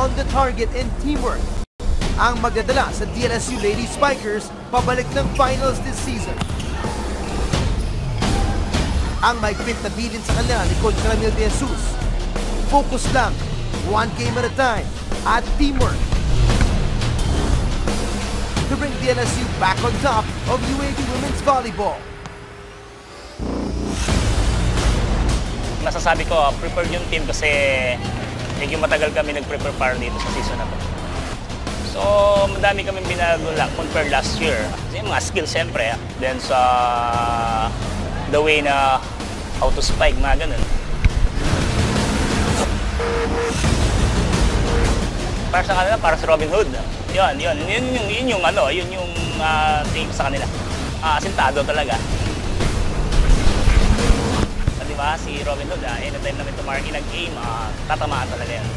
on the target and teamwork ang magdadala sa DLSU Lady Spikers pabalik ng finals this season. Ang maigpit na bilin sa kanila ni Coach Ramil de Jesus. Focus lang, one game at a time, at teamwork to bring DLSU back on top of UAB Women's Volleyball. Masasabi ko, prepared yung team kasi medyo matagal kami nag-prepare para dito sa season na to. So, madami kami binago compared last year. Kasi mga skills siyempre, then sa the way na how to spike, mga ganun. Para sa kanila, para sa Robin Hood. Yun yung tingin sa kanila. Asintado talaga. Diba, si Robin Hood, anytime namin tumarki nag-game, tatamaan talaga yan.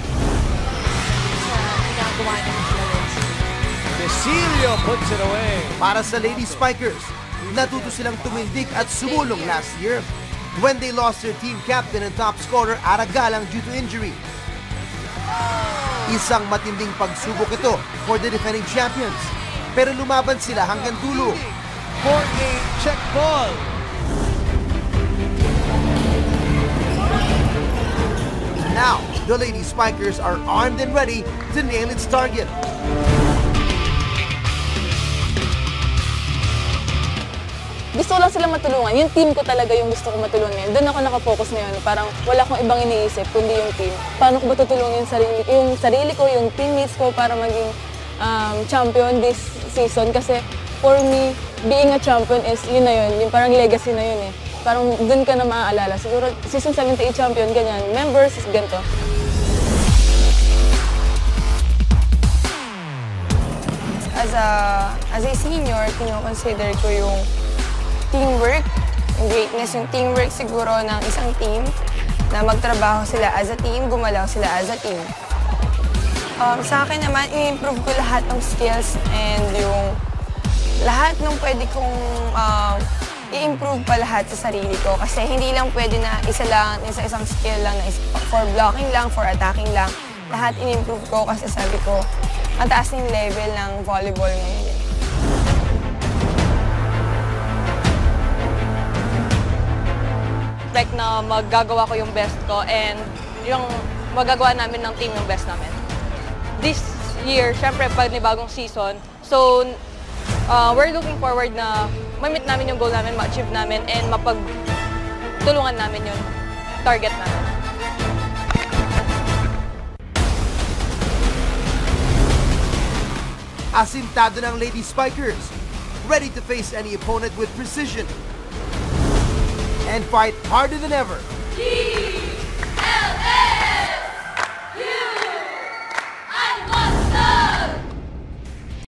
Cecilio puts it away. Para sa Lady Spikers, natuto silang tumindig at sumulong last year when they lost their team captain and top scorer Aragalang due to injury. Isang matinding pagsubok ito for the defending champions, pero lumaban sila hanggang dulo. For a check ball. Now, the Lady Spikers are armed and ready to nail its target. Gusto ko lang silang matulungan. Yung team ko talaga yung gusto ko matulungan ngayon. Doon ako nakafocus ngayon. Parang wala akong ibang iniisip, kundi yung team. Paano ko ba tutulungan yung sarili ko, yung teammates ko para maging champion this season. Kasi for me, being a champion is yun na yun. Yung parang legacy na yun eh. Parang dun ka na maaalala. Siguro, season 78 champion, ganyan. Members, ganito. As a senior, kino-consider ko yung teamwork, yung greatness, yung teamwork siguro ng isang team na magtrabaho sila as a team, gumalaw sila as a team. Sa akin naman, i-improve ko lahat ng skills and yung lahat ng pwede kong i-improve pa lahat sa sarili ko kasi hindi lang pwede na isang skill lang na for blocking lang, for attacking lang. Lahat in-improve ko kasi sabi ko, ang taas ng level ng volleyball ngayon. Like na magagawa ko yung best ko and yung magagawa namin ng team yung best namin. This year, syempre, bagong season. So, we're looking forward na ma-meet namin yung goal namin, ma-achieve namin, and mapagtulungan namin yung target namin. Asintado ng Lady Spikers, ready to face any opponent with precision and fight harder than ever.